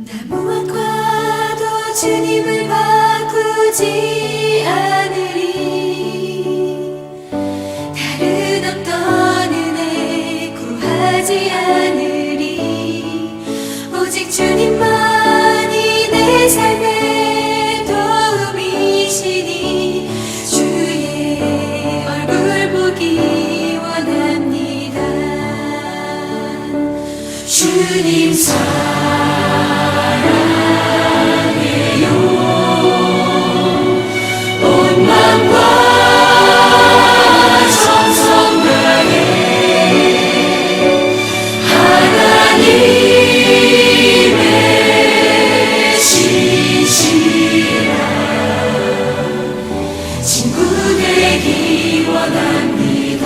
나 무엇과도 주님을 바꾸지 않으리. 다른 어떤 은혜 구하지 않으리. 오직 주님만이 내 삶의 도움이시니 주의 얼굴 보기 원합니다. 주님 사랑해요. 온 마음과 정성 다해 하나님의 신실한 친구 되기 원합니다.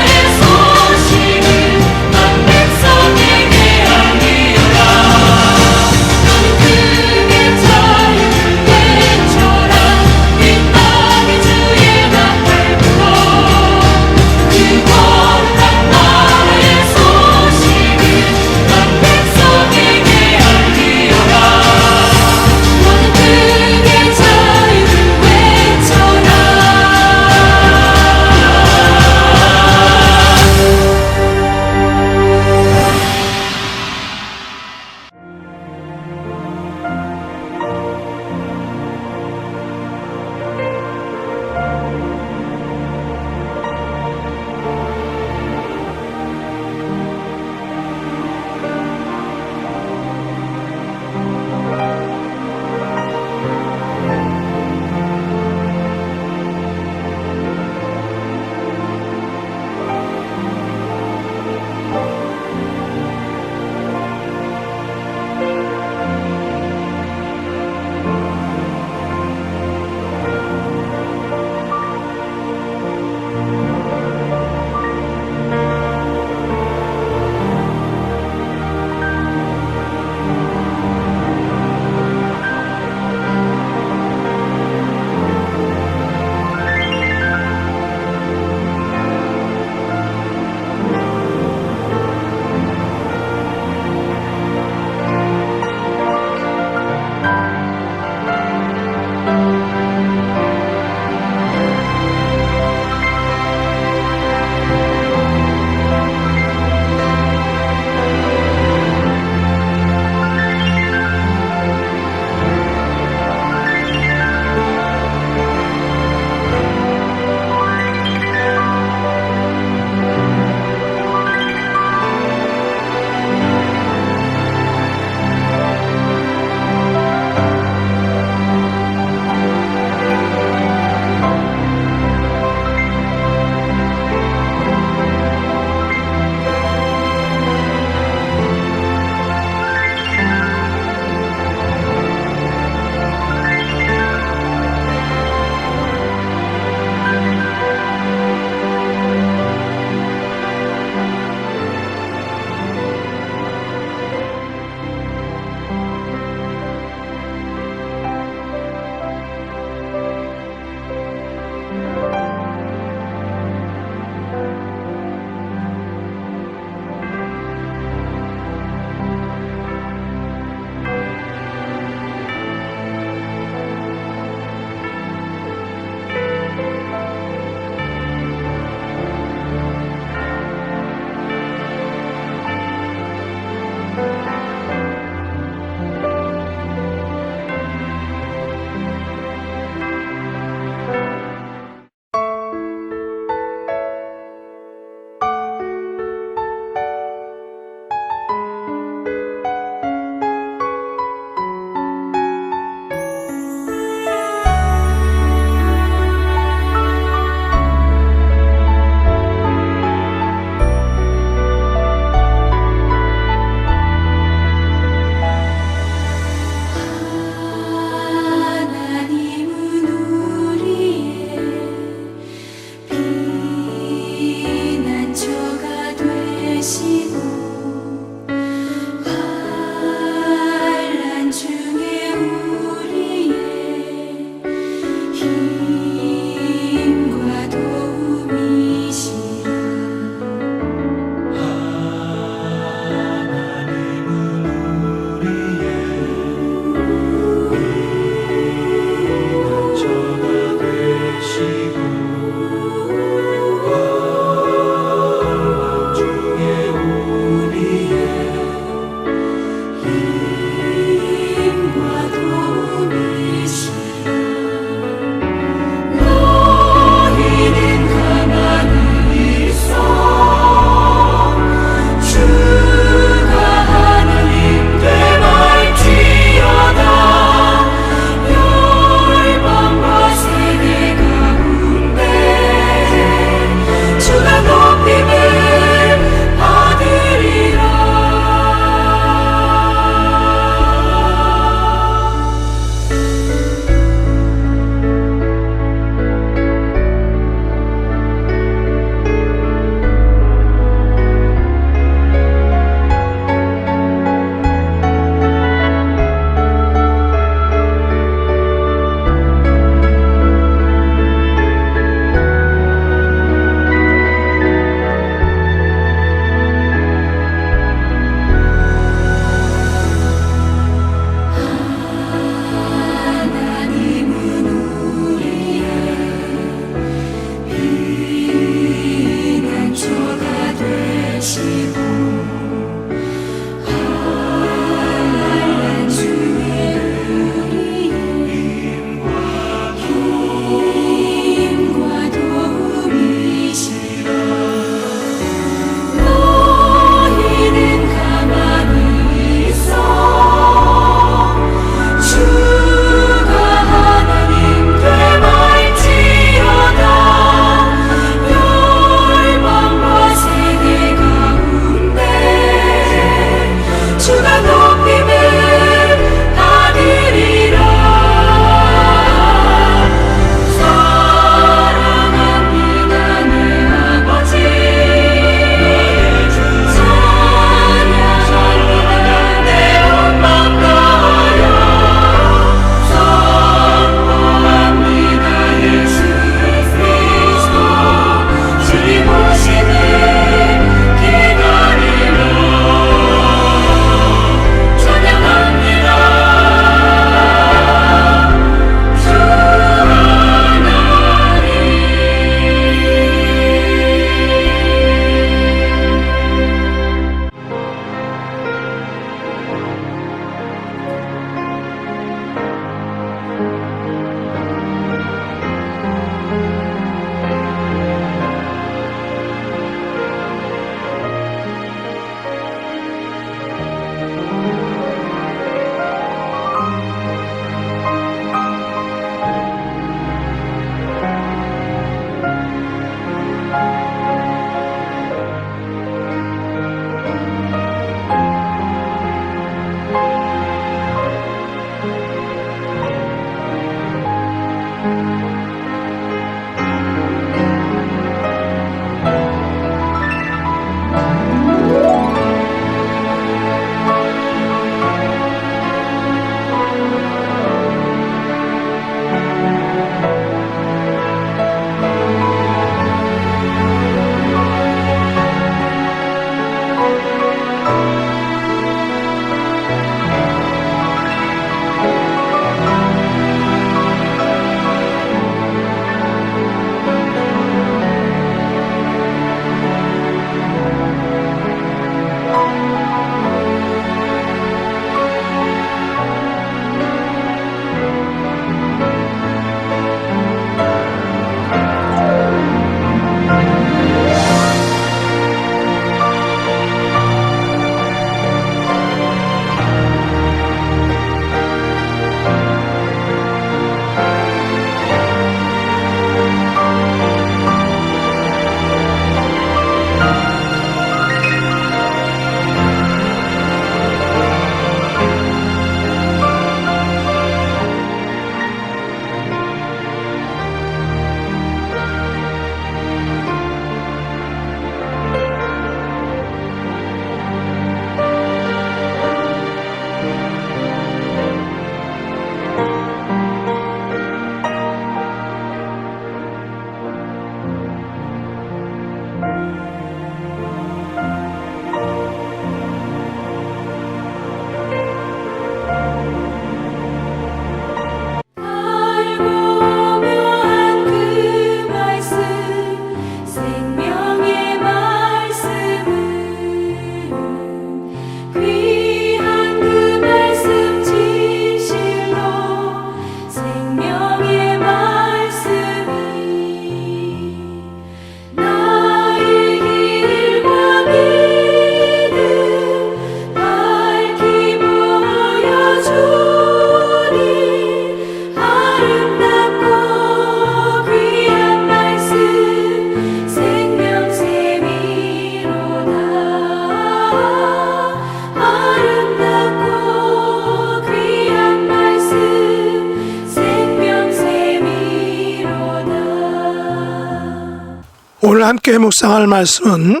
오늘 함께 묵상할 말씀은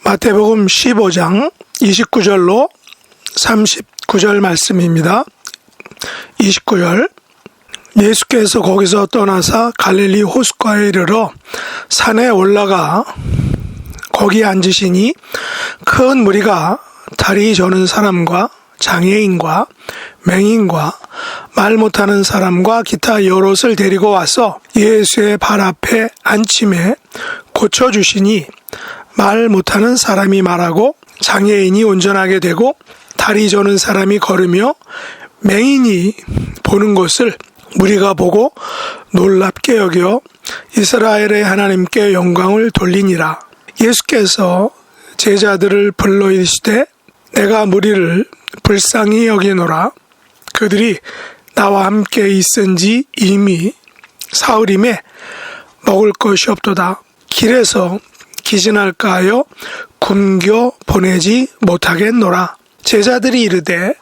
마태복음 15장 29절로 39절 말씀입니다. 29절 예수께서 거기서 떠나사 갈릴리 호숫가에 이르러 산에 올라가 거기 앉으시니 큰 무리가 다리 저는 사람과 장애인과 맹인과 말 못하는 사람과 기타 여럿을 데리고 와서 예수의 발 앞에 앉힘에 고쳐주시니 말 못하는 사람이 말하고 장애인이 운전하게 되고 다리 저는 사람이 걸으며 맹인이 보는 것을 무리가 보고 놀랍게 여겨 이스라엘의 하나님께 영광을 돌리니라. 예수께서 제자들을 불러 이르시되 내가 무리를 불쌍히 여기노라. 그들이 나와 함께 있은지 이미 사흘임에 먹을 것이 없도다. 길에서 기진할까 하여 굶겨 보내지 못하겠노라. 제자들이 이르되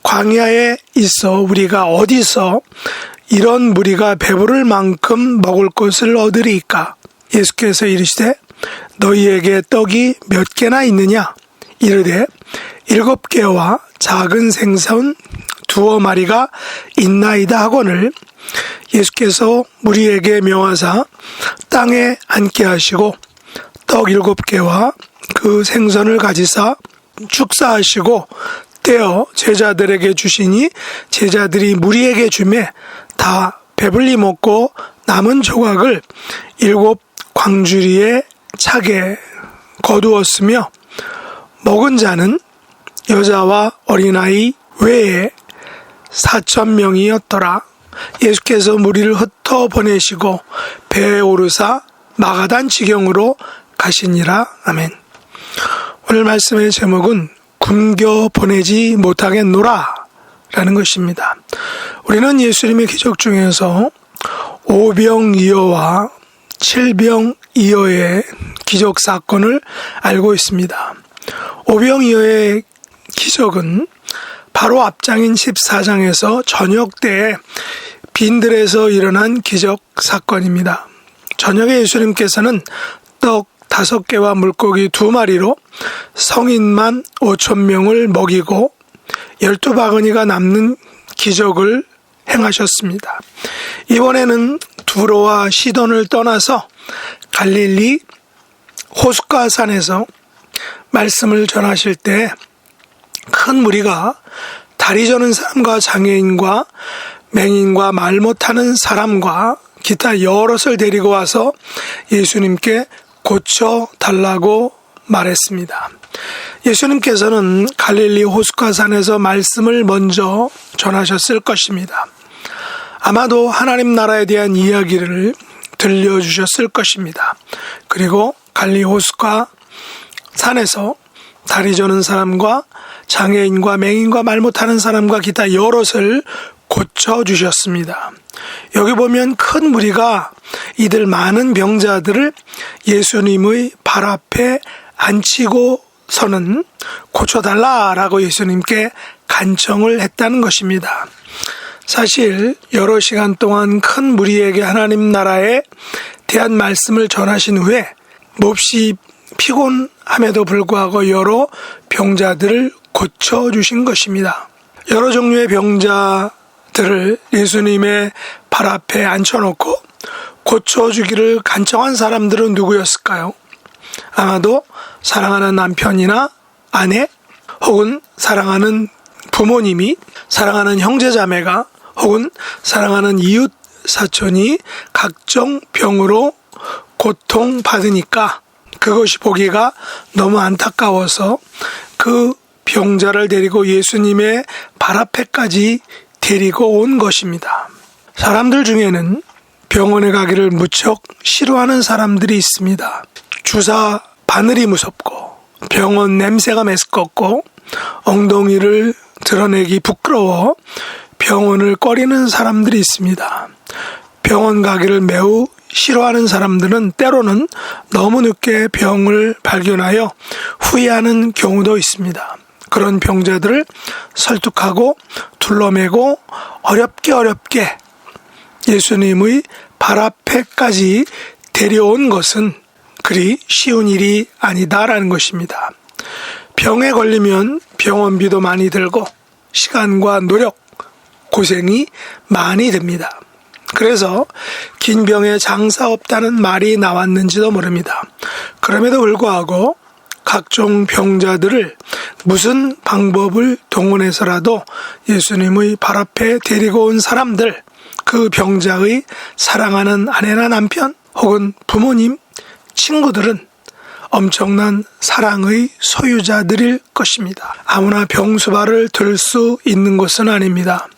광야에 있어 우리가 어디서 이런 무리가 배부를 만큼 먹을 것을 얻으리이까? 예수께서 이르시되 너희에게 떡이 몇 개나 있느냐? 이르되 7개와 작은 생선 2마리가 있나이다 하거늘 예수께서 무리에게 명하사 땅에 앉게 하시고 떡 7개와 그 생선을 가지사 축사하시고 떼어 제자들에게 주시니 제자들이 무리에게 주매 다 배불리 먹고 남은 조각을 7 광주리에 차게 거두었으며 먹은 자는 여자와 어린아이 외에 4,000명이었더라. 예수께서 무리를 흩어 보내시고 배에 오르사 마가단 지경으로 가시니라. 아멘. 오늘 말씀의 제목은 굶겨 보내지 못하겠노라 라는 것입니다. 우리는 예수님의 기적 중에서 5병이어와 7병이어의 기적 사건을 알고 있습니다. 5병이어의 기적은 바로 앞장인 14장에서 저녁 때에 빈들에서 일어난 기적 사건입니다. 저녁에 예수님께서는 떡 5개와 물고기 2마리로 성인만 5,000명을 먹이고 12바구니가 남는 기적을 행하셨습니다. 이번에는 두로와 시돈을 떠나서 갈릴리 호숫가 산에서 말씀을 전하실 때 큰 무리가 다리 저는 사람과 장애인과 맹인과 말 못하는 사람과 기타 여럿을 데리고 와서 예수님께 고쳐달라고 말했습니다. 예수님께서는 갈릴리 호숫가 산에서 말씀을 먼저 전하셨을 것입니다. 아마도 하나님 나라에 대한 이야기를 들려주셨을 것입니다. 그리고 갈릴리 호숫가 산에서 다리 저는 사람과 장애인과 맹인과 말 못하는 사람과 기타 여럿을 고쳐주셨습니다. 여기 보면 큰 무리가 이들 많은 병자들을 예수님의 발 앞에 앉히고서는 고쳐달라라고 예수님께 간청을 했다는 것입니다. 사실 여러 시간 동안 큰 무리에게 하나님 나라에 대한 말씀을 전하신 후에 몹시 피곤함에도 불구하고 여러 병자들을 고쳐주신 것입니다. 여러 종류의 병자들을 예수님의 발 앞에 앉혀놓고 고쳐주기를 간청한 사람들은 누구였을까요? 아마도 사랑하는 남편이나 아내 혹은 사랑하는 부모님이 사랑하는 형제자매가 혹은 사랑하는 이웃 사촌이 각종 병으로 고통받으니까 그것이 보기가 너무 안타까워서 그 병자를 데리고 예수님의 발 앞에까지 데리고 온 것입니다. 사람들 중에는 병원에 가기를 무척 싫어하는 사람들이 있습니다. 주사 바늘이 무섭고 병원 냄새가 메스껍고 엉덩이를 드러내기 부끄러워 병원을 꺼리는 사람들이 있습니다. 병원 가기를 매우 싫어하는 사람들은 때로는 너무 늦게 병을 발견하여 후회하는 경우도 있습니다. 그런 병자들을 설득하고 둘러매고 어렵게 예수님의 발 앞에까지 데려온 것은 그리 쉬운 일이 아니다라는 것입니다. 병에 걸리면 병원비도 많이 들고 시간과 노력, 고생이 많이 듭니다. 그래서 긴 병에 장사 없다는 말이 나왔는지도 모릅니다. 그럼에도 불구하고 각종 병자들을 무슨 방법을 동원해서라도 예수님의 발 앞에 데리고 온 사람들, 그 병자의 사랑하는 아내나 남편 혹은 부모님, 친구들은 엄청난 사랑의 소유자들일 것입니다. 아무나 병수발을 들 수 있는 것은 아닙니다.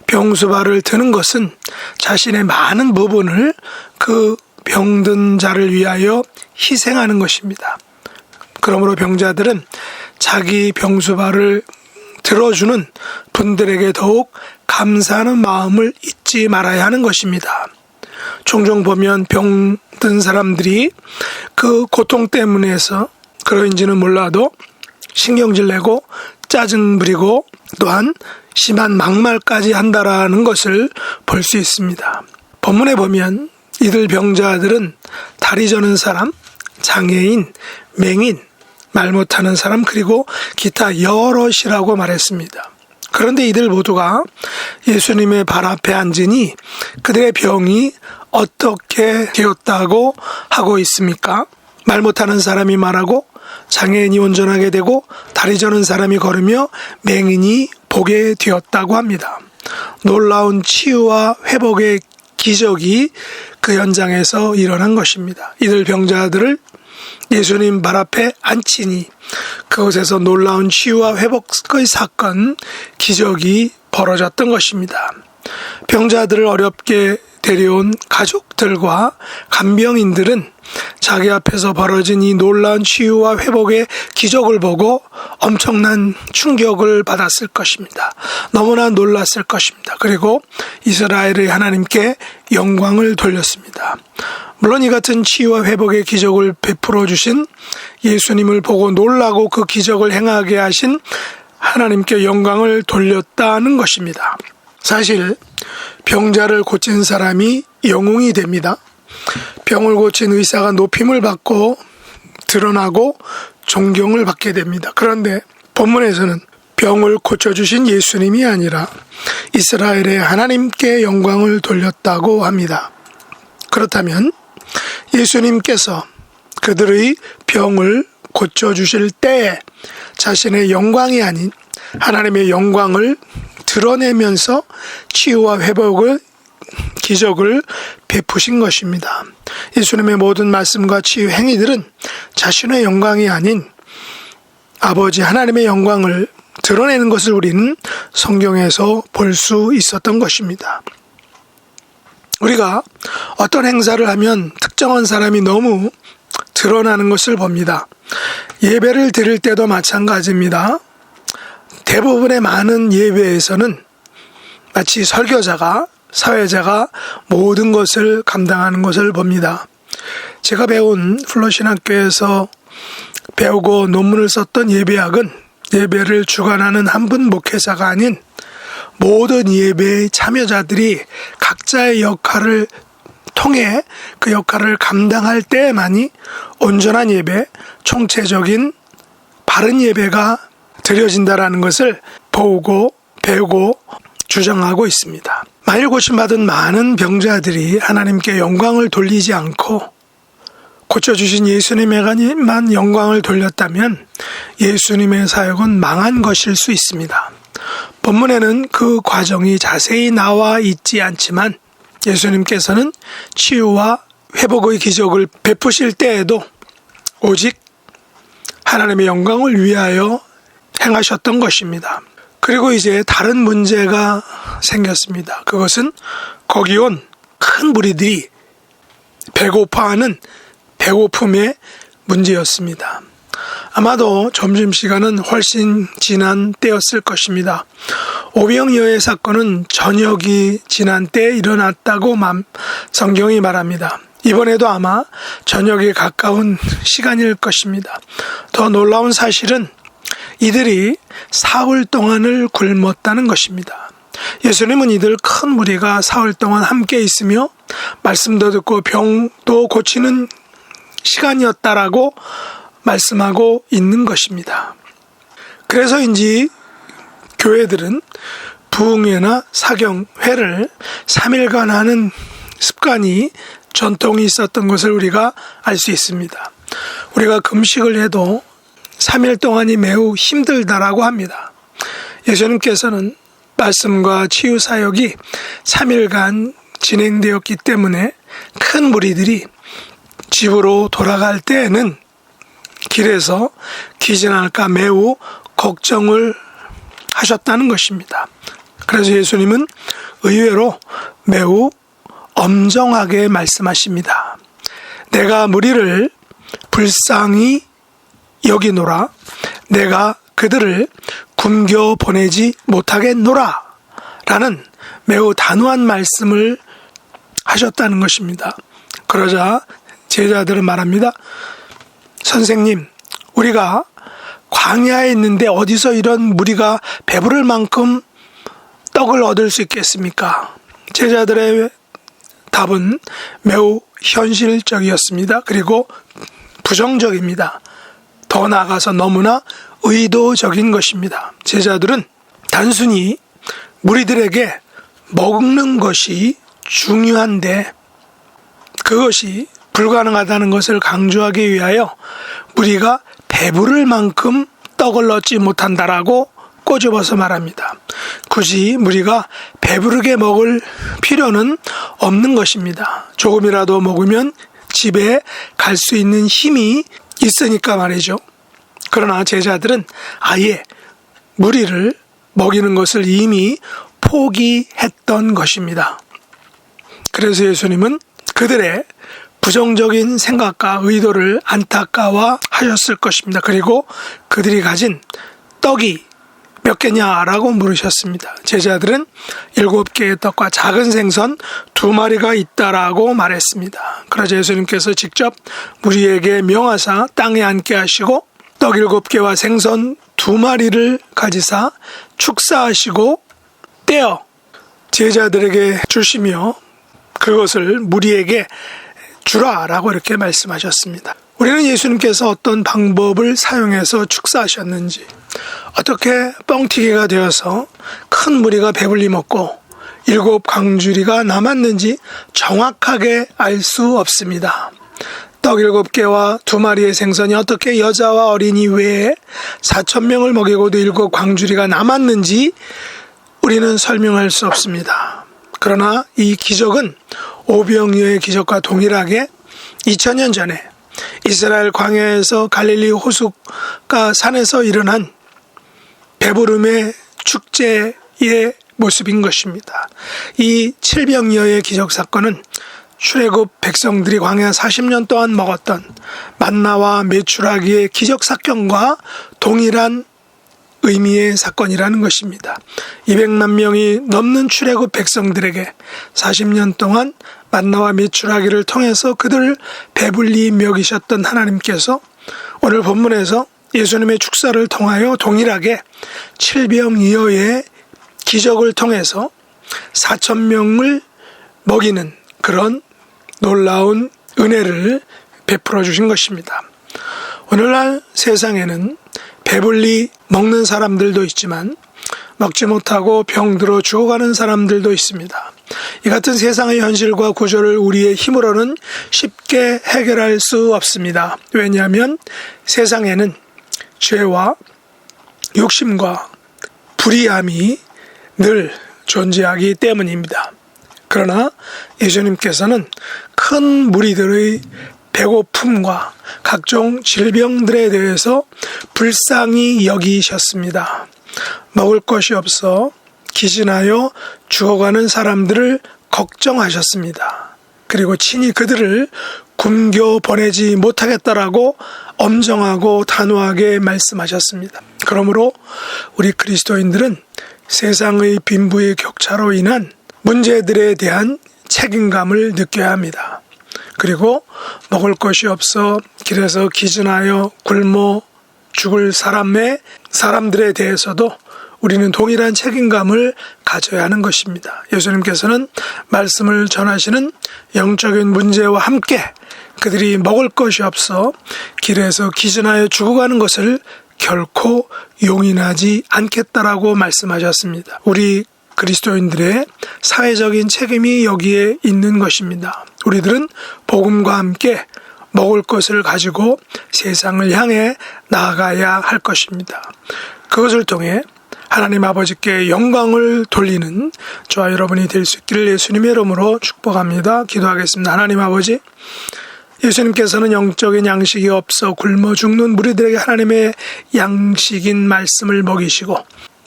병수발을 드는 것은 자신의 많은 부분을 그 병든 자를 위하여 희생하는 것입니다. 그러므로 병자들은 자기 병수발을 들어주는 분들에게 더욱 감사하는 마음을 잊지 말아야 하는 것입니다. 종종 보면 병든 사람들이 그 고통 때문에서 그런지는 몰라도 신경질 내고 짜증 부리고 또한 심한 막말까지 한다라는 것을 볼 수 있습니다. 본문에 보면 이들 병자들은 다리 저는 사람, 장애인, 맹인, 말 못하는 사람 그리고 기타 여럿이라고 말했습니다. 그런데 이들 모두가 예수님의 발 앞에 앉으니 그들의 병이 어떻게 되었다고 하고 있습니까? 말 못하는 사람이 말하고 장애인이 운전하게 되고 다리 저는 사람이 걸으며 맹인이 보게 되었다고 합니다. 놀라운 치유와 회복의 기적이 그 현장에서 일어난 것입니다. 이들 병자들을 예수님 발 앞에 앉히니 그곳에서 놀라운 치유와 회복의 사건, 기적이 벌어졌던 것입니다. 병자들을 어렵게 데려온 가족들과 간병인들은 자기 앞에서 벌어진 이 놀라운 치유와 회복의 기적을 보고 엄청난 충격을 받았을 것입니다. 너무나 놀랐을 것입니다. 그리고 이스라엘의 하나님께 영광을 돌렸습니다. 물론 이 같은 치유와 회복의 기적을 베풀어 주신 예수님을 보고 놀라고 그 기적을 행하게 하신 하나님께 영광을 돌렸다는 것입니다. 사실 병자를 고친 사람이 영웅이 됩니다. 병을 고친 의사가 높임을 받고 드러나고 존경을 받게 됩니다. 그런데 본문에서는 병을 고쳐주신 예수님이 아니라 이스라엘의 하나님께 영광을 돌렸다고 합니다. 그렇다면 예수님께서 그들의 병을 고쳐주실 때에 자신의 영광이 아닌 하나님의 영광을 드러내면서 치유와 회복을 기적을 베푸신 것입니다. 예수님의 모든 말씀과 치유 행위들은 자신의 영광이 아닌 아버지 하나님의 영광을 드러내는 것을 우리는 성경에서 볼 수 있었던 것입니다. 우리가 어떤 행사를 하면 특정한 사람이 너무 드러나는 것을 봅니다. 예배를 드릴 때도 마찬가지입니다. 대부분의 많은 예배에서는 마치 설교자가, 사회자가 모든 것을 감당하는 것을 봅니다. 제가 배운 플러신학교에서 배우고 논문을 썼던 예배학은 예배를 주관하는 한 분 목회자가 아닌 모든 예배의 참여자들이 각자의 역할을 통해 그 역할을 감당할 때만이 온전한 예배, 총체적인 바른 예배가 드려진다라는 것을 보고 배우고 주장하고 있습니다. 만일 고침받은 많은 병자들이 하나님께 영광을 돌리지 않고 고쳐주신 예수님에게만 영광을 돌렸다면 예수님의 사역은 망한 것일 수 있습니다. 본문에는 그 과정이 자세히 나와 있지 않지만 예수님께서는 치유와 회복의 기적을 베푸실 때에도 오직 하나님의 영광을 위하여 행하셨던 것입니다. 그리고 이제 다른 문제가 생겼습니다. 그것은 거기 온 큰 무리들이 배고파하는 배고픔의 문제였습니다. 아마도 점심시간은 훨씬 지난 때였을 것입니다. 오병이어의 사건은 저녁이 지난 때에 일어났다고 성경이 말합니다. 이번에도 아마 저녁에 가까운 시간일 것입니다. 더 놀라운 사실은 이들이 사흘 동안을 굶었다는 것입니다. 예수님은 이들 큰 무리가 사흘 동안 함께 있으며 말씀도 듣고 병도 고치는 시간이었다라고 말씀하고 있는 것입니다. 그래서인지 교회들은 부흥회나 사경회를 3일간 하는 습관이 전통이 있었던 것을 우리가 알 수 있습니다. 우리가 금식을 해도 3일 동안이 매우 힘들다라고 합니다. 예수님께서는 말씀과 치유 사역이 3일간 진행되었기 때문에 큰 무리들이 집으로 돌아갈 때에는 길에서 기진할까 매우 걱정을 하셨다는 것입니다. 그래서 예수님은 의외로 매우 엄정하게 말씀하십니다. 내가 무리를 불쌍히 여기노라. 내가 그들을 굶겨 보내지 못하겠노라. 라는 매우 단호한 말씀을 하셨다는 것입니다. 그러자 제자들은 말합니다. 선생님, 우리가 광야에 있는데 어디서 이런 무리가 배부를 만큼 떡을 얻을 수 있겠습니까? 제자들의 답은 매우 현실적이었습니다. 그리고 부정적입니다. 더 나아가서 너무나 의도적인 것입니다. 제자들은 단순히 무리들에게 먹는 것이 중요한데 그것이 불가능하다는 것을 강조하기 위하여 무리가 배부를 만큼 떡을 얻지 못한다라고 꼬집어서 말합니다. 굳이 무리가 배부르게 먹을 필요는 없는 것입니다. 조금이라도 먹으면 집에 갈 수 있는 힘이 있으니까 말이죠. 그러나 제자들은 아예 무리를 먹이는 것을 이미 포기했던 것입니다. 그래서 예수님은 그들의 부정적인 생각과 의도를 안타까워하셨을 것입니다. 그리고 그들이 가진 떡이 몇 개냐라고 물으셨습니다. 제자들은 7개의 떡과 작은 생선 2마리가 있다라고 말했습니다. 그러자 예수님께서 직접 무리에게 명하사 땅에 앉게 하시고 떡 7개와 생선 2마리를 가지사 축사하시고 떼어 제자들에게 주시며 그것을 무리에게 주라라고 이렇게 말씀하셨습니다. 우리는 예수님께서 어떤 방법을 사용해서 축사하셨는지, 어떻게 뻥튀기가 되어서 큰 무리가 배불리 먹고 7 광주리가 남았는지 정확하게 알 수 없습니다. 떡 7개와 2마리의 생선이 어떻게 여자와 어린이 외에 4,000명을 먹이고도 7 광주리가 남았는지 우리는 설명할 수 없습니다. 그러나 이 기적은 오병이어의 기적과 동일하게 2000년 전에 이스라엘 광야에서 갈릴리 호숫가 산에서 일어난 배부름의 축제의 모습인 것입니다. 이 칠병이어의 기적 사건은 출애굽 백성들이 광야 40년 동안 먹었던 만나와 메추라기의 기적 사건과 동일한 의미의 사건이라는 것입니다. 200만 명이 넘는 출애굽 백성들에게 40년 동안 만나와 메추라기를 통해서 그들을 배불리 먹이셨던 하나님께서 오늘 본문에서 예수님의 축사를 통하여 동일하게 칠병이어의 기적을 통해서 4,000명을 먹이는 그런 놀라운 은혜를 베풀어 주신 것입니다. 오늘날 세상에는 배불리 먹는 사람들도 있지만 먹지 못하고 병들어 죽어가는 사람들도 있습니다. 이 같은 세상의 현실과 구조를 우리의 힘으로는 쉽게 해결할 수 없습니다. 왜냐하면 세상에는 죄와 욕심과 불의함이 늘 존재하기 때문입니다. 그러나 예수님께서는 큰 무리들의 배고픔과 각종 질병들에 대해서 불쌍히 여기셨습니다. 먹을 것이 없어 기진하여 죽어가는 사람들을 걱정하셨습니다. 그리고 친히 그들을 굶겨 보내지 못하겠다라고 엄정하고 단호하게 말씀하셨습니다. 그러므로 우리 그리스도인들은 세상의 빈부의 격차로 인한 문제들에 대한 책임감을 느껴야 합니다. 그리고 먹을 것이 없어 길에서 기진하여 굶어 죽을 사람들에 대해서도 우리는 동일한 책임감을 가져야 하는 것입니다. 예수님께서는 말씀을 전하시는 영적인 문제와 함께 그들이 먹을 것이 없어 길에서 기진하여 죽어가는 것을 결코 용인하지 않겠다라고 말씀하셨습니다. 우리 그리스도인들의 사회적인 책임이 여기에 있는 것입니다. 우리들은 복음과 함께 먹을 것을 가지고 세상을 향해 나아가야 할 것입니다. 그것을 통해 하나님 아버지께 영광을 돌리는 저와 여러분이 될 수 있기를 예수님의 이름으로 축복합니다. 기도하겠습니다. 하나님 아버지, 예수님께서는 영적인 양식이 없어 굶어 죽는 무리들에게 하나님의 양식인 말씀을 먹이시고,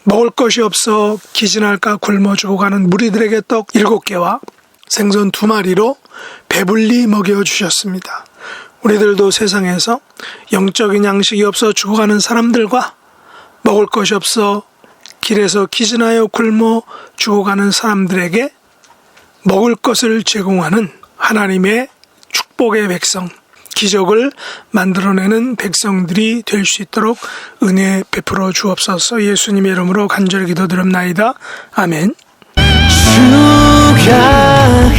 먹을 것이 없어 기진할까 굶어 죽어가는 무리들에게 떡 7개와 생선 2마리로 배불리 먹여주셨습니다. 우리들도 세상에서 영적인 양식이 없어 죽어가는 사람들과 먹을 것이 없어 길에서 기진하여 굶어 죽어가는 사람들에게 먹을 것을 제공하는 하나님의 축복의 백성, 기적을 만들어내는 백성들이 될 수 있도록 은혜 베풀어 주옵소서. 예수님의 이름으로 간절히 기도드립나이다. 아멘. 주가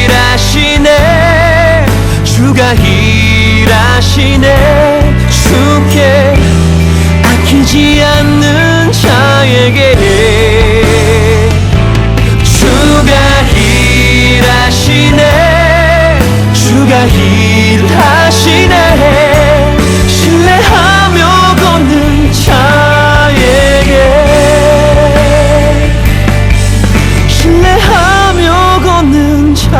일하시네, 주가 일하시네. 주께 아끼지 않는 자에게 주가 일하시네, 주가 일하시네. 신뢰하며 걷는 자에게, 신뢰하며 걷는 자에게.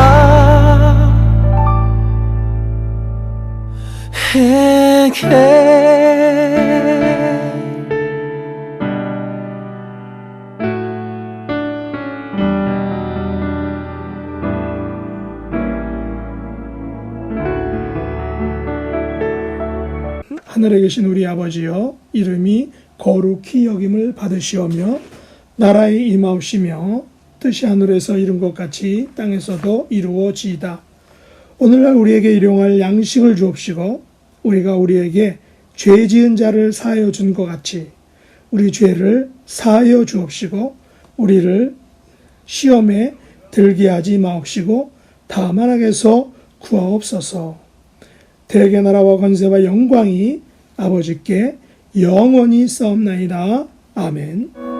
하늘에 계신 우리 아버지여, 이름이 거룩히 여김을 받으시오며 나라에 임하옵시며 뜻이 하늘에서 이룬 것 같이 땅에서도 이루어지이다. 오늘날 우리에게 일용할 양식을 주옵시고 우리가 우리에게 죄 지은 자를 사하여 준 것 같이 우리 죄를 사하여 주옵시고 우리를 시험에 들게 하지 마옵시고 다만 악에서 구하옵소서. 대개 나라와 권세와 영광이 아버지께 영원히 싸움나이다. 아멘.